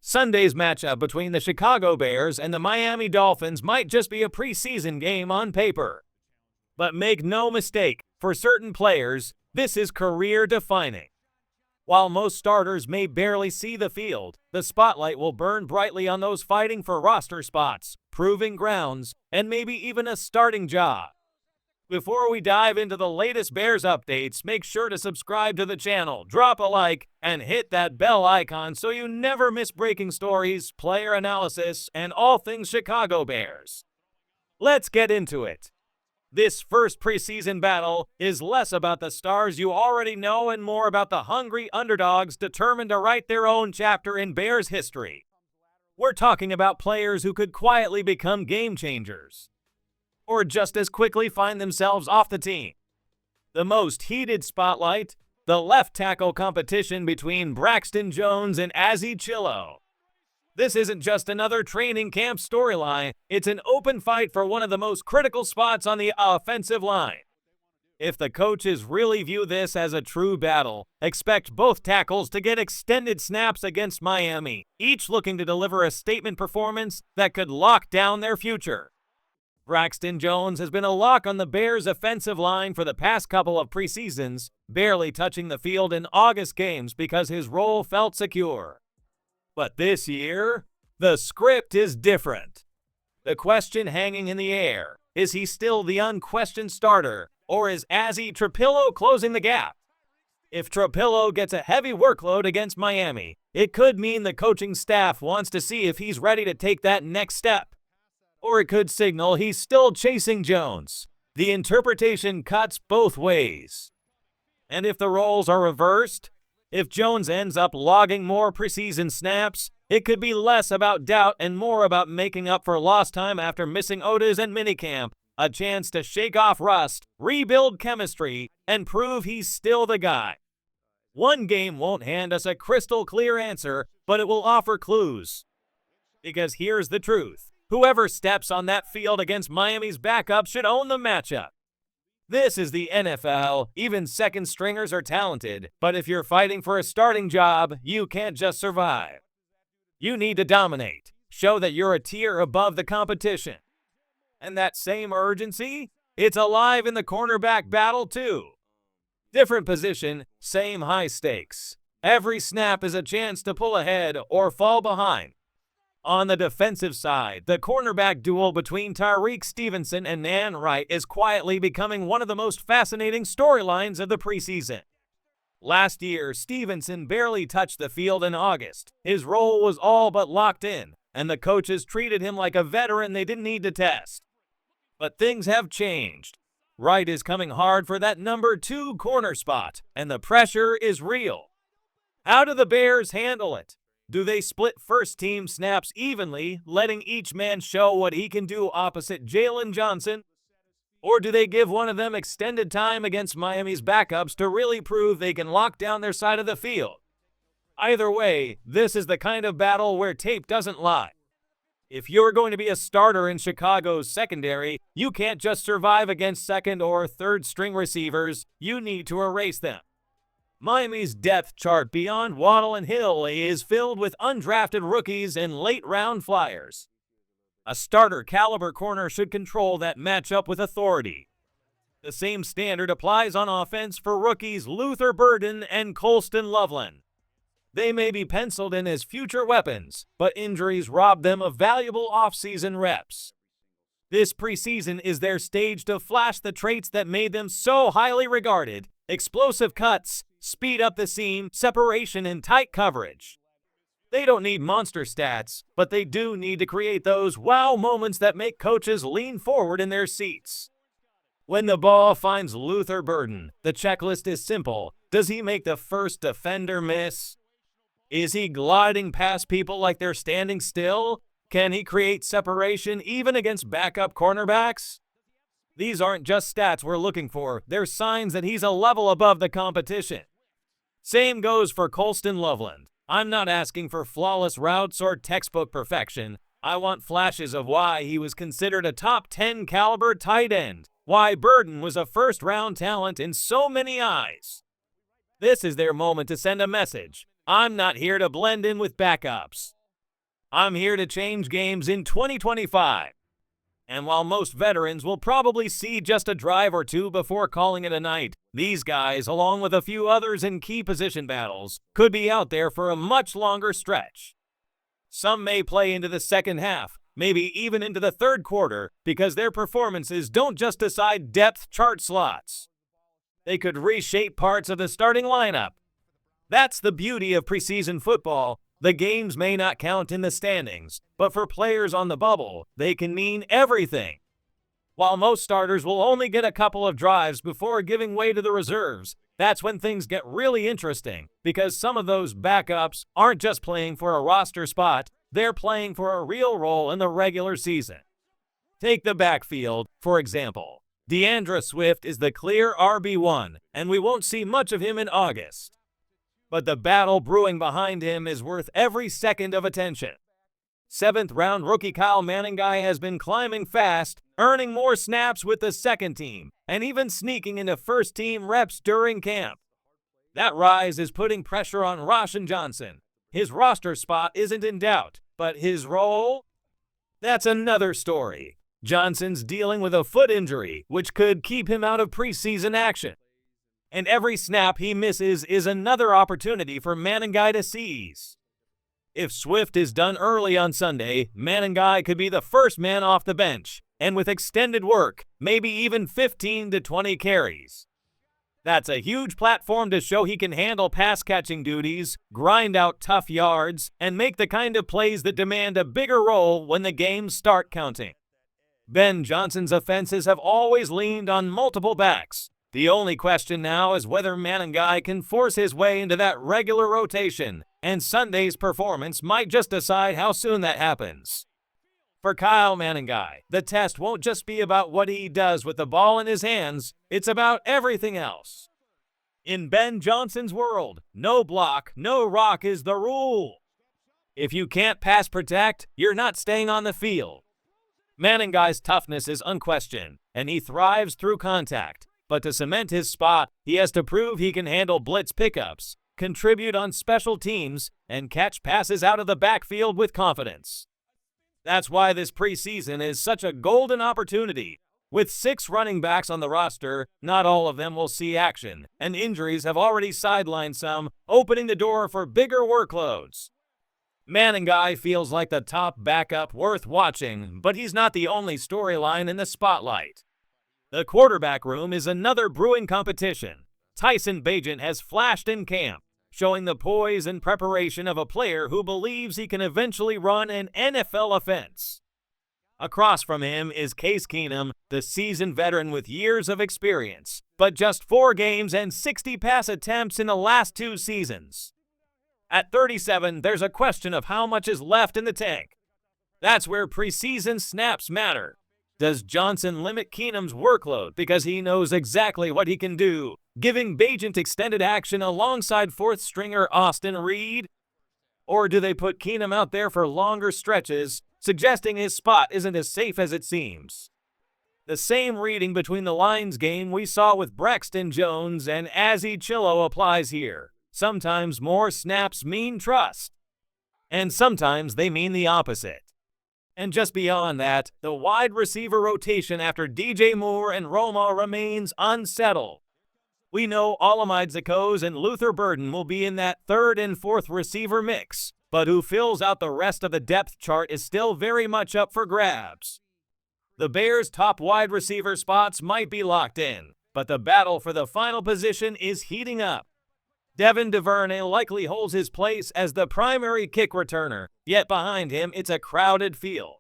Sunday's matchup between the Chicago Bears and the Miami Dolphins might just be a preseason game on paper. But make no mistake, for certain players, this is career-defining. While most starters may barely see the field, the spotlight will burn brightly on those fighting for roster spots, proving grounds, and maybe even a starting job. Before we dive into the latest Bears updates, make sure to subscribe to the channel, drop a like, and hit that bell icon so you never miss breaking stories, player analysis, and all things Chicago Bears. Let's get into it. This first preseason battle is less about the stars you already know and more about the hungry underdogs determined to write their own chapter in Bears history. We're talking about players who could quietly become game changers, or just as quickly find themselves off the team. The most heated spotlight, the left tackle competition between Braxton Jones and Ozzy. This isn't just another training camp storyline, it's an open fight for one of the most critical spots on the offensive line. If the coaches really view this as a true battle, expect both tackles to get extended snaps against Miami, each looking to deliver a statement performance that could lock down their future. Braxton Jones has been a lock on the Bears' offensive line for the past couple of preseasons, barely touching the field in August games because his role felt secure. But this year, the script is different. The question hanging in the air, is he still the unquestioned starter, or is Trapilo closing the gap? If Trapilo gets a heavy workload against Miami, it could mean the coaching staff wants to see if he's ready to take that next step. Or it could signal he's still chasing Jones. The interpretation cuts both ways. And if the roles are reversed, if Jones ends up logging more preseason snaps, it could be less about doubt and more about making up for lost time after missing OTAs and minicamp, a chance to shake off rust, rebuild chemistry, and prove he's still the guy. One game won't hand us a crystal clear answer, but it will offer clues. Because here's the truth. Whoever steps on that field against Miami's backup should own the matchup. This is the NFL, even second stringers are talented, but if you're fighting for a starting job, you can't just survive. You need to dominate, show that you're a tier above the competition. And that same urgency, it's alive in the cornerback battle too. Different position, same high stakes. Every snap is a chance to pull ahead or fall behind. On the defensive side, the cornerback duel between Tyrique Stevenson and Wright is quietly becoming one of the most fascinating storylines of the preseason. Last year, Stevenson barely touched the field in August. His role was all but locked in, and the coaches treated him like a veteran they didn't need to test. But things have changed. Wright is coming hard for that number 2 corner spot, and the pressure is real. How do the Bears handle it? Do they split first-team snaps evenly, letting each man show what he can do opposite Jalen Johnson? Or do they give one of them extended time against Miami's backups to really prove they can lock down their side of the field? Either way, this is the kind of battle where tape doesn't lie. If you're going to be a starter in Chicago's secondary, you can't just survive against second or third string receivers, you need to erase them. Miami's depth chart beyond Waddle and Hill is filled with undrafted rookies and late-round flyers. A starter-caliber corner should control that matchup with authority. The same standard applies on offense for rookies Luther Burden and Colston Loveland. They may be penciled in as future weapons, but injuries rob them of valuable offseason reps. This preseason is their stage to flash the traits that made them so highly regarded: explosive cuts, speed up the seam, separation, and tight coverage. They don't need monster stats, but they do need to create those wow moments that make coaches lean forward in their seats. When the ball finds Luther Burden, the checklist is simple. Does he make the first defender miss? Is he gliding past people like they're standing still? Can he create separation even against backup cornerbacks? These aren't just stats we're looking for, they're signs that he's a level above the competition. Same goes for Colston Loveland. I'm not asking for flawless routes or textbook perfection. I want flashes of why he was considered a top 10 caliber tight end, why Burden was a first-round talent in so many eyes. This is their moment to send a message. I'm not here to blend in with backups. I'm here to change games in 2025. And while most veterans will probably see just a drive or two before calling it a night, these guys, along with a few others in key position battles, could be out there for a much longer stretch. Some may play into the second half, maybe even into the third quarter, because their performances don't just decide depth chart slots. They could reshape parts of the starting lineup. That's the beauty of preseason football. The games may not count in the standings, but for players on the bubble, they can mean everything. While most starters will only get a couple of drives before giving way to the reserves, that's when things get really interesting, because some of those backups aren't just playing for a roster spot, they're playing for a real role in the regular season. Take the backfield, for example. DeAndre Swift is the clear RB1, and we won't see much of him in August. But the battle brewing behind him is worth every second of attention. 7th-round rookie Kyle Monangai has been climbing fast, earning more snaps with the second team, and even sneaking into first-team reps during camp. That rise is putting pressure on Nahshon Johnson. His roster spot isn't in doubt, but his role? That's another story. Johnson's dealing with a foot injury, which could keep him out of preseason action. And every snap he misses is another opportunity for Monangai to seize. If Swift is done early on Sunday, Monangai could be the first man off the bench, and with extended work, maybe even 15 to 20 carries. That's a huge platform to show he can handle pass-catching duties, grind out tough yards, and make the kind of plays that demand a bigger role when the games start counting. Ben Johnson's offenses have always leaned on multiple backs. The only question now is whether Monangai can force his way into that regular rotation, and Sunday's performance might just decide how soon that happens. For Kyle Monangai, the test won't just be about what he does with the ball in his hands, it's about everything else. In Ben Johnson's world, no block, no rock is the rule. If you can't pass protect, you're not staying on the field. Monangai's toughness is unquestioned, and he thrives through contact. But to cement his spot, he has to prove he can handle blitz pickups, contribute on special teams, and catch passes out of the backfield with confidence. That's why this preseason is such a golden opportunity. With 6 running backs on the roster, not all of them will see action, and injuries have already sidelined some, opening the door for bigger workloads. Monangai feels like the top backup worth watching, but he's not the only storyline in the spotlight. The quarterback room is another brewing competition. Tyson Bagent has flashed in camp, showing the poise and preparation of a player who believes he can eventually run an NFL offense. Across from him is Case Keenum, the seasoned veteran with years of experience, but just 4 games and 60 pass attempts in the last 2 seasons. At 37, there's a question of how much is left in the tank. That's where preseason snaps matter. Does Johnson limit Keenum's workload because he knows exactly what he can do, giving Bagent extended action alongside 4th stringer Austin Reed? Or do they put Keenum out there for longer stretches, suggesting his spot isn't as safe as it seems? The same reading between the lines game we saw with Braxton Jones and Ozzy applies here. Sometimes more snaps mean trust, and sometimes they mean the opposite. And just beyond that, the wide receiver rotation after DJ Moore and Roma remains unsettled. We know Olamide Zakos and Luther Burden will be in that 3rd and 4th receiver mix, but who fills out the rest of the depth chart is still very much up for grabs. The Bears' top wide receiver spots might be locked in, but the battle for the final position is heating up. Devin DuVernay likely holds his place as the primary kick returner, yet behind him it's a crowded field.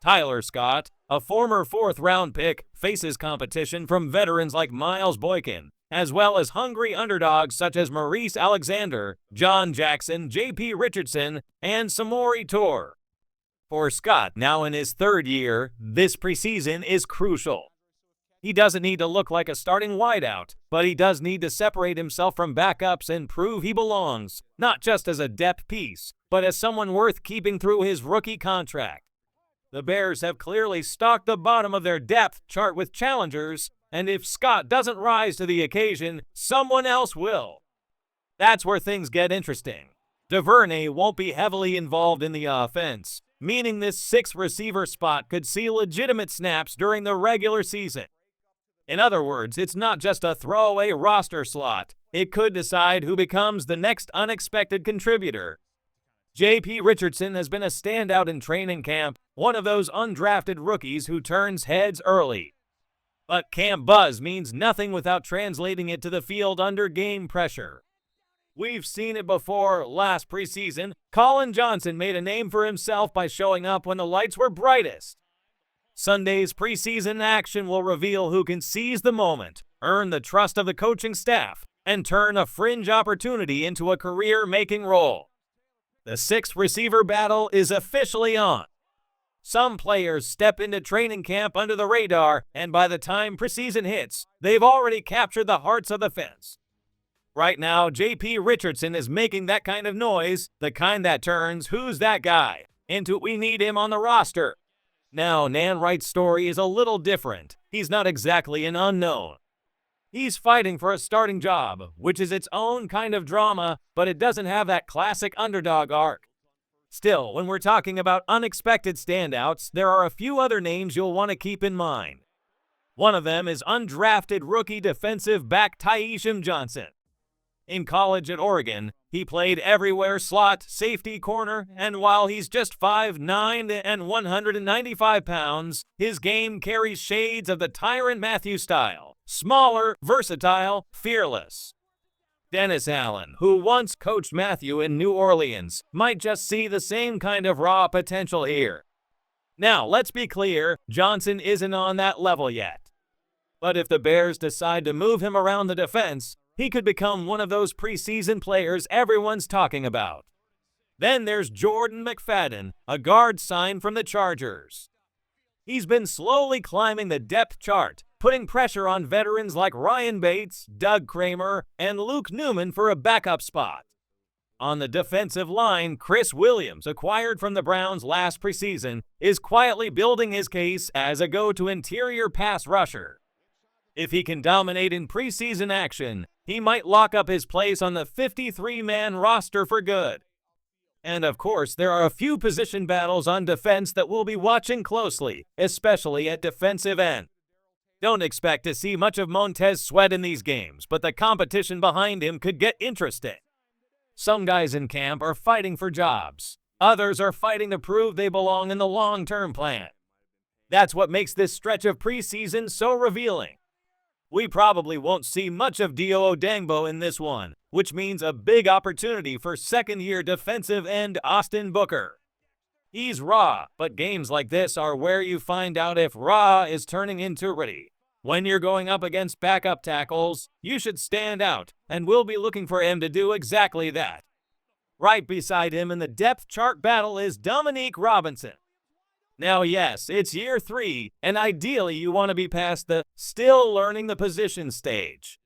Tyler Scott, a former 4th-round pick, faces competition from veterans like Miles Boykin, as well as hungry underdogs such as Maurice Alexander, John Jackson, J.P. Richardson, and Samori Toure. For Scott, now in his 3rd year, this preseason is crucial. He doesn't need to look like a starting wideout, but he does need to separate himself from backups and prove he belongs, not just as a depth piece, but as someone worth keeping through his rookie contract. The Bears have clearly stocked the bottom of their depth chart with challengers, and if Scott doesn't rise to the occasion, someone else will. That's where things get interesting. DuVernay won't be heavily involved in the offense, meaning this sixth receiver spot could see legitimate snaps during the regular season. In other words, it's not just a throwaway roster slot. It could decide who becomes the next unexpected contributor. J.P. Richardson has been a standout in training camp, one of those undrafted rookies who turns heads early. But camp buzz means nothing without translating it to the field under game pressure. We've seen it before. Last preseason, Colin Johnson made a name for himself by showing up when the lights were brightest. Sunday's preseason action will reveal who can seize the moment, earn the trust of the coaching staff, and turn a fringe opportunity into a career-making role. The sixth receiver battle is officially on. Some players step into training camp under the radar, and by the time preseason hits, they've already captured the hearts of the fans. Right now, J.P. Richardson is making that kind of noise, the kind that turns "who's that guy" into "we need him on the roster." Now, Wright's story is a little different. He's not exactly an unknown. He's fighting for a starting job, which is its own kind of drama, but it doesn't have that classic underdog arc. Still, when we're talking about unexpected standouts, there are a few other names you'll want to keep in mind. One of them is undrafted rookie defensive back Tyson Johnson. In college at Oregon, he played everywhere: slot, safety, corner, and while he's just 5'9" and 195 pounds, his game carries shades of the Tyrann Mathieu style: smaller, versatile, fearless. Dennis Allen, who once coached Mathieu in New Orleans, might just see the same kind of raw potential here. Now, let's be clear, Johnson isn't on that level yet. But if the Bears decide to move him around the defense, he could become one of those preseason players everyone's talking about. Then there's Jordan McFadden, a guard signed from the Chargers. He's been slowly climbing the depth chart, putting pressure on veterans like Ryan Bates, Doug Kramer, and Luke Newman for a backup spot. On the defensive line, Chris Williams, acquired from the Browns last preseason, is quietly building his case as a go-to interior pass rusher. If he can dominate in preseason action, he might lock up his place on the 53-man roster for good. And of course, there are a few position battles on defense that we'll be watching closely, especially at defensive end. Don't expect to see much of Montez Sweat in these games, but the competition behind him could get interesting. Some guys in camp are fighting for jobs. Others are fighting to prove they belong in the long-term plan. That's what makes this stretch of preseason so revealing. We probably won't see much of Dio Odangbo in this one, which means a big opportunity for second-year defensive end Austin Booker. He's raw, but games like this are where you find out if raw is turning into ready. When you're going up against backup tackles, you should stand out, and we'll be looking for him to do exactly that. Right beside him in the depth chart battle is Dominique Robinson. Now yes, it's year 3, and ideally you want to be past the still learning the position stage.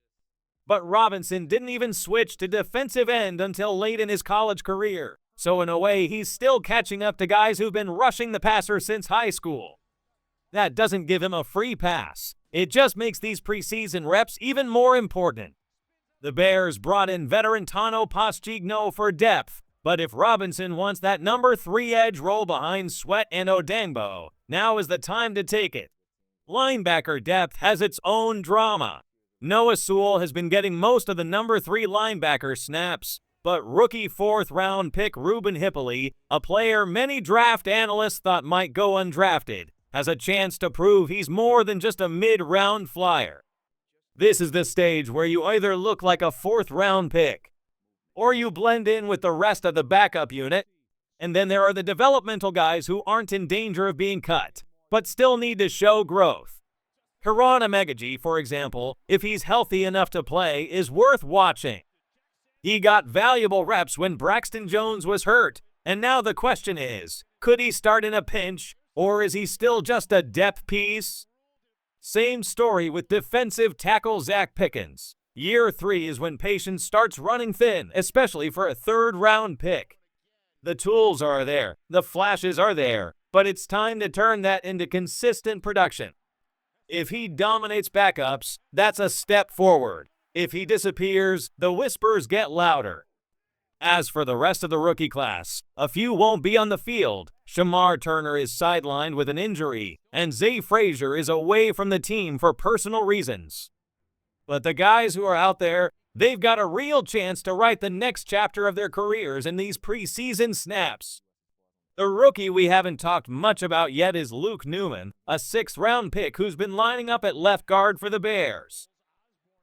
But Robinson didn't even switch to defensive end until late in his college career, so in a way he's still catching up to guys who've been rushing the passer since high school. That doesn't give him a free pass. It just makes these preseason reps even more important. The Bears brought in veteran Tano Postiglione for depth, but if Robinson wants that number 3 edge role behind Sweat and Odangbo, now is the time to take it. Linebacker depth has its own drama. Noah Sewell has been getting most of the number 3 linebacker snaps, but rookie 4th-round pick Ruben Hippoly, a player many draft analysts thought might go undrafted, has a chance to prove he's more than just a mid-round flyer. This is the stage where you either look like a 4th-round pick, or you blend in with the rest of the backup unit, and then there are the developmental guys who aren't in danger of being cut, but still need to show growth. Haran Amegaji, for example, if he's healthy enough to play, is worth watching. He got valuable reps when Braxton Jones was hurt, and now the question is, could he start in a pinch, or is he still just a depth piece? Same story with defensive tackle Zach Pickens. Year 3 is when patience starts running thin, especially for a 3rd-round pick. The tools are there, the flashes are there, but it's time to turn that into consistent production. If he dominates backups, that's a step forward. If he disappears, the whispers get louder. As for the rest of the rookie class, a few won't be on the field. Shamar Turner is sidelined with an injury, and Zay Frazier is away from the team for personal reasons. But the guys who are out there, they've got a real chance to write the next chapter of their careers in these preseason snaps. The rookie we haven't talked much about yet is Luke Newman, a 6th-round pick who's been lining up at left guard for the Bears.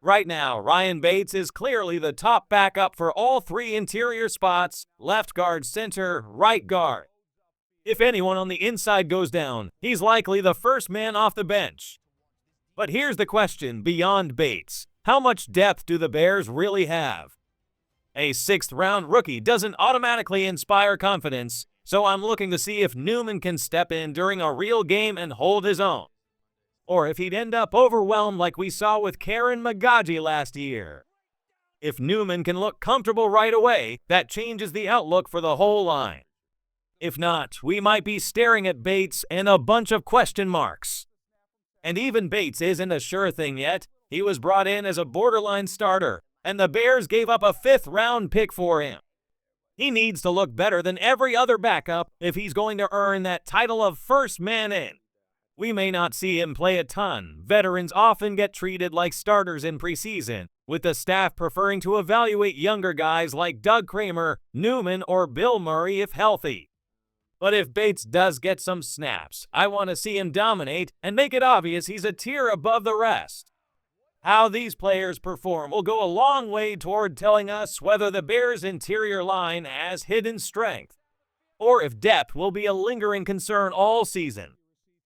Right now, Ryan Bates is clearly the top backup for all 3 interior spots: left guard, center, right guard. If anyone on the inside goes down, he's likely the first man off the bench. But here's the question beyond Bates: how much depth do the Bears really have? A 6th-round rookie doesn't automatically inspire confidence, so I'm looking to see if Newman can step in during a real game and hold his own. Or if he'd end up overwhelmed like we saw with Karen Magaji last year. If Newman can look comfortable right away, that changes the outlook for the whole line. If not, we might be staring at Bates and a bunch of question marks. And even Bates isn't a sure thing yet. He was brought in as a borderline starter, and the Bears gave up a 5th-round pick for him. He needs to look better than every other backup if he's going to earn that title of first man in. We may not see him play a ton. Veterans often get treated like starters in preseason, with the staff preferring to evaluate younger guys like Doug Kramer, Newman, or Bill Murray if healthy. But if Bates does get some snaps, I want to see him dominate and make it obvious he's a tier above the rest. How these players perform will go a long way toward telling us whether the Bears' interior line has hidden strength, or if depth will be a lingering concern all season.